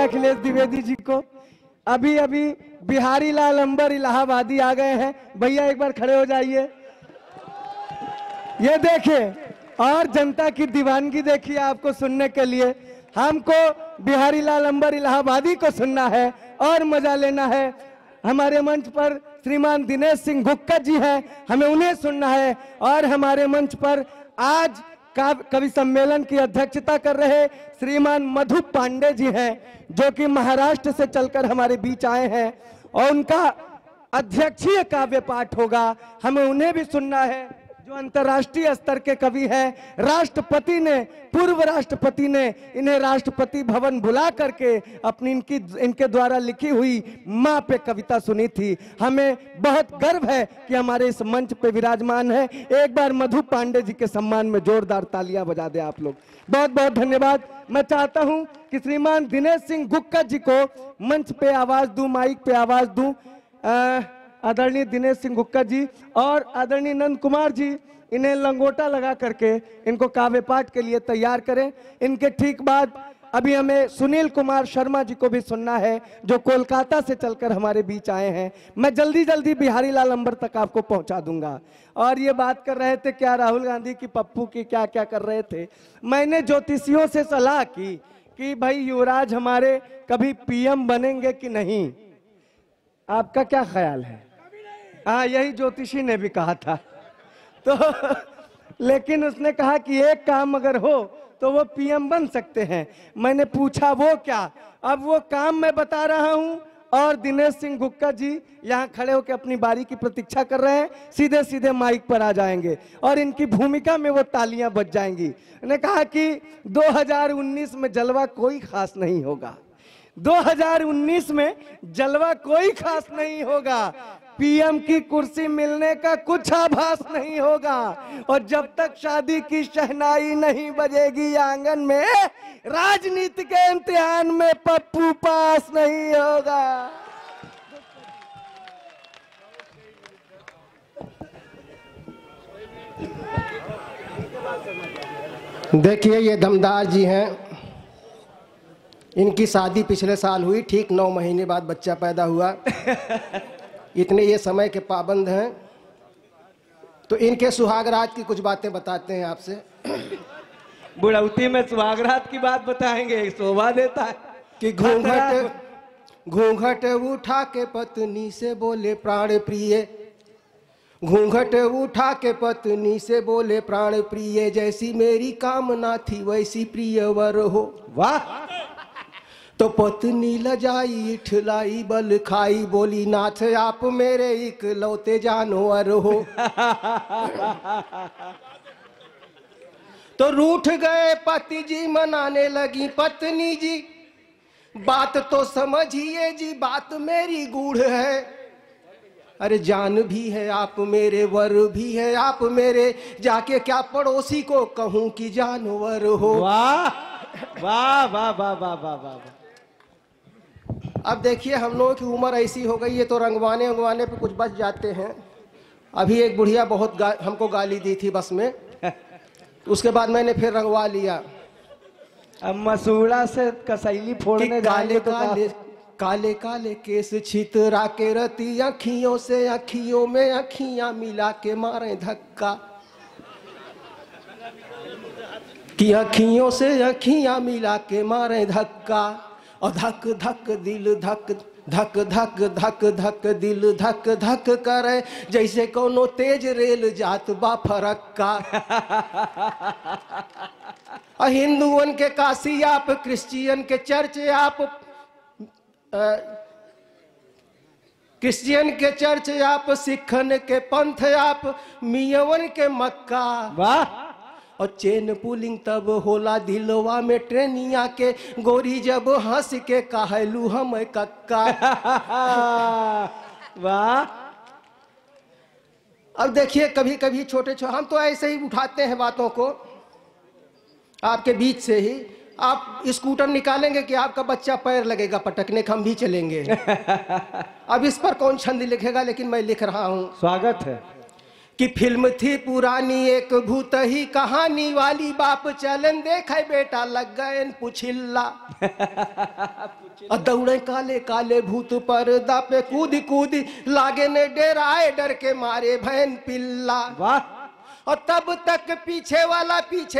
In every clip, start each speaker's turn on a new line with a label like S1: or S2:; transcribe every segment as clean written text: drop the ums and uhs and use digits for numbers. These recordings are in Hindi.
S1: अखिलेश द्विवेदी जी को। अभी अभी बिहारी लाल अंबर इलाहाबादी आ गए हैं। भैया एक बार खड़े हो जाइए। ये देखिए, और जनता की दीवानगी देखिए आपको सुनने के लिए। हमको बिहारी लाल अंबर इलाहाबादी को सुनना है और मजा लेना है। हमारे मंच पर श्रीमान दिनेश सिंह गुक्का जी हैं, हमें उन्हें सुनना है। और हमारे मंच पर आज कवि सम्मेलन की अध्यक्षता कर रहे श्रीमान मधु पांडे जी हैं, जो कि महाराष्ट्र से चलकर हमारे बीच आए हैं और उनका अध्यक्षीय काव्य पाठ होगा, हमें उन्हें भी सुनना है, जो अंतर्राष्ट्रीय स्तर के कवि हैं। राष्ट्रपति ने, पूर्व राष्ट्रपति ने इन्हें राष्ट्रपति भवन बुला करके अपनी इनके द्वारा लिखी हुई माँ पे कविता सुनी थी। हमें बहुत गर्व है कि हमारे इस मंच पे विराजमान है। एक बार मधु पांडे जी के सम्मान में जोरदार तालियां बजा दें आप लोग। बहुत बहुत धन्यवाद। मैं चाहता हूं कि श्रीमान दिनेश सिंह गुक्का जी को मंच पे आवाज दूं, माइक पे आवाज दूं। आदरणीय दिनेश सिंह गुक्का जी और आदरणीय नंद कुमार जी इन्हें लंगोटा लगा करके इनको काव्य पाठ के लिए तैयार करें। इनके ठीक बाद अभी हमें सुनील कुमार शर्मा जी को भी सुनना है, जो कोलकाता से चलकर हमारे बीच आए हैं। मैं जल्दी जल्दी बिहारी लाल अंबर तक आपको पहुंचा दूंगा। और ये बात कर रहे थे क्या राहुल गांधी की, पप्पू की, क्या क्या कर रहे थे। मैंने ज्योतिषियों से सलाह की कि भाई युवराज हमारे कभी पीएम बनेंगे कि नहीं, आपका क्या ख्याल है? हाँ, यही ज्योतिषी ने भी कहा था। तो लेकिन उसने कहा कि एक काम अगर हो तो वो पीएम बन सकते हैं। मैंने पूछा वो क्या? अब वो काम मैं बता रहा हूं और दिनेश सिंह गुक्का जी यहाँ खड़े होकर अपनी बारी की प्रतीक्षा कर रहे हैं। सीधे सीधे माइक पर आ जाएंगे और इनकी भूमिका में वो तालियां बज जाएंगी। उन्होंने कहा कि 2019 में जलवा कोई खास नहीं होगा, 2019 में जलवा कोई खास नहीं होगा, पीएम की कुर्सी मिलने का कुछ आभास नहीं होगा, और जब तक शादी की शहनाई नहीं बजेगी आंगन में, राजनीति के इम्तिहान में पप्पू पास नहीं होगा।
S2: देखिए, ये दमदार जी हैं। इनकी शादी पिछले साल हुई, ठीक 9 महीने बाद बच्चा पैदा हुआ। इतने ये समय के पाबंद हैं, तो इनके सुहागरात की कुछ बातें बताते हैं आपसे।
S1: बुढ़ौती में सुहागरात की बात बताएंगे, शोभा देता है
S2: कि घूंघट उठा के पत्नी से बोले प्राण प्रिय, घूंघट उठा के पत्नी से बोले प्राण प्रिय, जैसी मेरी कामना थी वैसी प्रिय वर हो।
S1: वाह!
S2: तो पत्नी लजाई इठलाई बल खाई, बोली नाथ आप मेरे इकलौते जानवर हो। तो रूठ गए पति जी, मनाने लगी पत्नी जी, बात तो समझिए जी, बात मेरी गूढ़ है। अरे जान भी है आप मेरे, वर भी है आप मेरे, जाके क्या पड़ोसी को कहूं कि जानवर हो।
S1: वाह वाह वाह वाह वाह वाह वाह।
S2: अब देखिए, हम लोगों की उम्र ऐसी हो गई है तो रंगवाने उंगवाने पे कुछ बच जाते हैं। अभी एक बुढ़िया बहुत हमको गाली दी थी बस में, उसके बाद मैंने फिर रंगवा लिया।
S1: अब मसूड़ा से कसैली फोड़ने
S2: काले काले काले काले केस छितरा के रती, अखियों से अखियों में अखियां मिला के मारे धक्का, कि अखियों से अखियां मिला के मारे धक्का, और धक धक दिल धक धक धक धक धक दिल धक धक करे, जैसे कोनो तेज रेल जात बा फरक्का। हिंदुओं के काशी आप, क्रिश्चियन के चर्च आप, क्रिश्चियन के चर्च आप, सिखन के पंथ आप, मियवन के मक्का।
S1: वाह!
S2: और चेन पुलिंग तब होला दिलवा में ट्रेनिया के, गोरी जब हंस के कहलू हम कक्का।
S1: वाह!
S2: अब देखिए, कभी कभी छोटे छोटे हम तो ऐसे ही उठाते हैं बातों को आपके बीच से ही। आप स्कूटर निकालेंगे कि आपका बच्चा पैर लगेगा पटकने, हम भी चलेंगे। अब इस पर कौन छंद लिखेगा, लेकिन मैं लिख रहा हूं।
S1: स्वागत है।
S2: कि फिल्म थी पुरानी एक भूत ही कहानी वाली, बाप चलन देखे बेटा लग गए पुछिल्ला। और दौड़े काले काले भूत पर्दा पे कूद कूद लागे ने डेराए डर के मारे भैन पिल्ला।
S1: वाह।
S2: और तब तक पीछे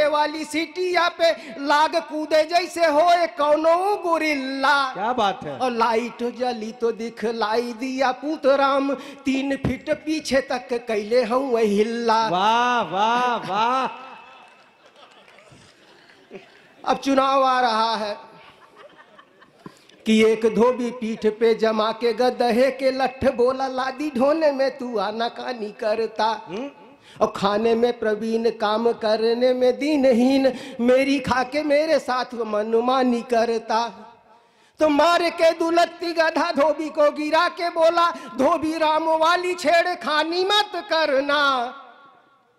S2: वाली सीटिया पे लाग कूदे जैसे होए कौनो गुरिल्ला।
S1: क्या बात है।
S2: और लाइट जली तो दिखलाई दिया पूतराम, 3 फीट पीछे तक कैले हूँ हिल्ला।
S1: वाह वाह वाह।
S2: अब चुनाव आ रहा है कि एक धोबी पीठ पे जमा के गदहे के लठ बोला, लादी ढोने में तू आनाकानी करता, और खाने में प्रवीण काम करने में दीनहीन, मेरी खा के मेरे साथ मनमानी करता। तो मार के दुलत्ती गधा धोबी को गिरा के बोला, धोबी राम वाली छेड़खानी मत करना,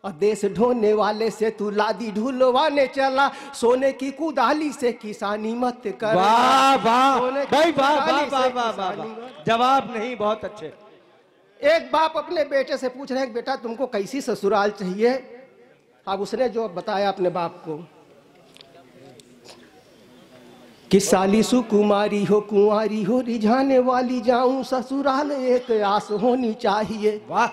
S2: और देश ढोने वाले से तू लादी ढुलवाने चला, सोने की कुदाली से किसानी मत करना।
S1: वाह वाह भाई, वाह
S2: कुदाली
S1: वाह
S2: से
S1: वाह वाह
S2: किसानी
S1: वाह।
S2: मत।
S1: जवाब नहीं, बहुत अच्छे।
S2: एक बाप अपने बेटे से पूछ रहे हैं, बेटा तुमको कैसी ससुराल चाहिए? अब उसने जो बताया अपने बाप को कि साली सुकुमारी हो कुंवारी हो रिझाने वाली, जाऊं ससुराल एक आस होनी चाहिए।
S1: वाह।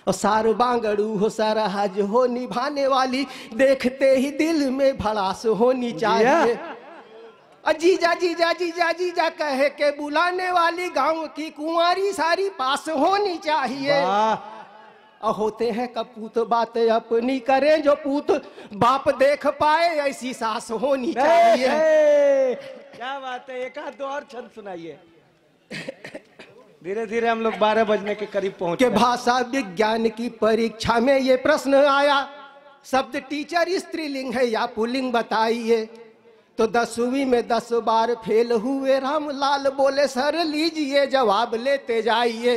S2: और सार बांगड़ू हो सरहज हो निभाने वाली, देखते ही दिल में भड़ास होनी चाहिए। जीजा जीजा जीजा जीजा कहे के बुलाने वाली, गांव की कुंवारी सारी पास होनी चाहिए। और होते हैं कपूत बातें अपनी करें जो पूत, बाप देख पाए ऐसी सास होनी चाहिए।
S1: क्या बात है। एक आध दो और छंद सुनाइए। धीरे धीरे हम लोग 12 बजने के करीब पहुंच
S2: के भाषा विज्ञान की परीक्षा में ये प्रश्न आया, शब्द टीचर स्त्रीलिंग है या पुल्लिंग बताइए। तो 10वीं में 10 बार फेल हुए रामलाल बोले, सर लीजिए जवाब लेते जाइए,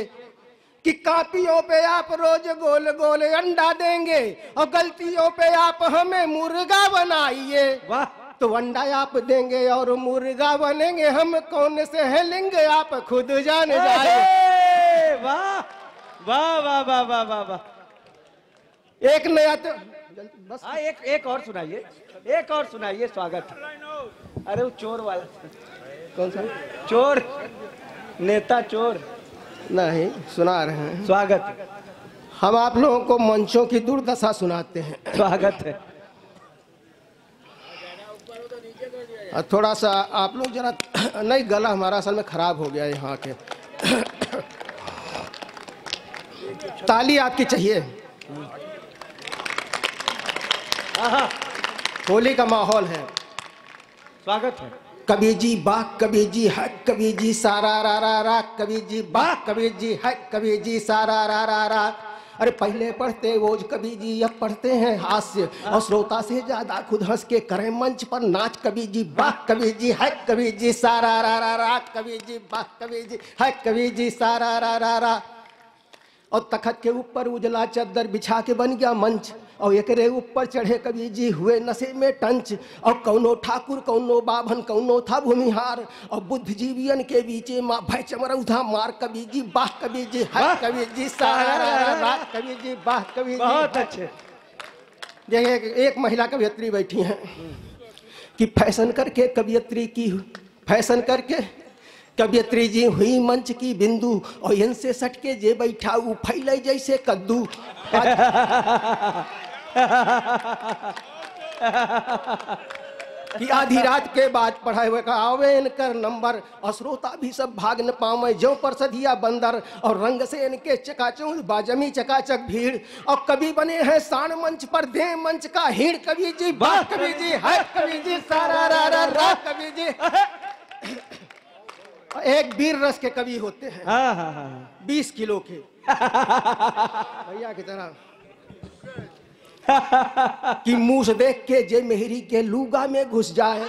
S2: कि कापियों पे आप रोज गोल गोल अंडा देंगे, और गलतियों पे आप हमें मुर्गा बनाइए।
S1: वाह।
S2: तो अंडा आप देंगे और मुर्गा बनेंगे, हम कौन से हैं लिंग आप खुद जान जाए।
S1: वाह वाह वाह वाह वाह वाह वाह।
S2: एक नया तो बस।
S1: हाँ, एक और सुनाइए, एक और सुनाइए। स्वागत। अरे वो चोर वाला।
S2: कौन सा?
S1: चोर नेता चोर।
S2: नहीं, सुना रहे हैं।
S1: स्वागत।
S2: हम आप लोगों को मंचों की दुर्दशा सुनाते हैं।
S1: स्वागत है।
S2: थोड़ा सा आप लोग जरा, नहीं गला हमारा असल में खराब हो गया यहाँ के। ताली आपकी चाहिए। होली का माहौल है।
S1: स्वागत है।
S2: कबीर जी बाह कबीर जी है कबीर जी सारा रा रा रा, कबीर जी बाह कबीर जी है कबीर जी सारा रा रा रा। अरे पहले पढ़ते ओज कबीर जी, अब पढ़ते हैं हास्य, और श्रोता से ज्यादा खुद हंस के करें मंच पर नाच। कबीर जी बाह कबीर जी है कबीर जी सारा रा रा रा, कबीर जी बाह कबीर जी है कबीर जी सारा रा रा रा। और तखत के ऊपर उजला चद्दर बिछा के बन गया मंच, और एकरे ऊपर चढ़े कबीर जी हुए नशे में टंच। और कौनो ठाकुर कौनो बाभन कौनो था भूमिहार, और बुद्धिजीवियन के बीचे माँ भय चमरौधा मार। कबीर जी बाह कबीर जी है कबीर जी सारा, कबीर जी बाह कबीर जी।
S1: बहुत अच्छे।
S2: देखिए एक महिला कवियत्री बैठी हैं कि फैशन करके कवियत्री की, फैशन करके कवियत्री जी हुई मंच की बिंदु, और इनसे सटके जे बैठा ऊ फैले जैसे कद्दू। कि आधी रात के बाद पढ़ाई हुए का आवे इनकर नंबर, और श्रोता भी सब भाग न पावे जो परसदिया बंदर। और रंग से इनके चकाचौंध बाजमी चकाचक भीड़, और कवि बने हैं शान मंच पर दे मंच का हीड़। कबीर जी बाह कबीर जी है कबीर जी सारा रा रा रा, कबीर जी। एक वीर रस के कवि होते हैं।
S1: हाँ हाँ हाँ।
S2: 20 किलो के भैया की तरह, कि मूस देख के जे मेहरी के लूगा में घुस जाए।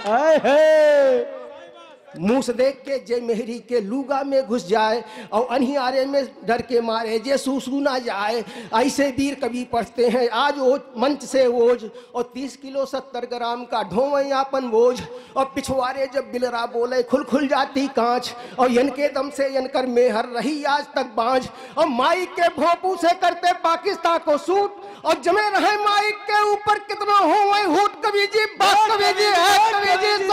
S2: मूस देख के जे मेहरी के लूगा में घुस जाए और अनहियारे में डर के मारे जे सूसू ना जाए, ऐसे वीर कवि पढ़ते हैं आज ओज मंच से ओज। और 30 किलो 70 ग्राम का ढोवे आपन बोझ, और पिछवाड़े जब बिलरा बोले खुल खुल जाती कांच, और यनके दम से यनकर मेहर रही आज तक बांझ। और माई के भोंपू से करते पाकिस्तान को सूट, और जमे रहे माइक के ऊपर कितना हो वही हुट। कवि जी बात कवि जी है, कवि जी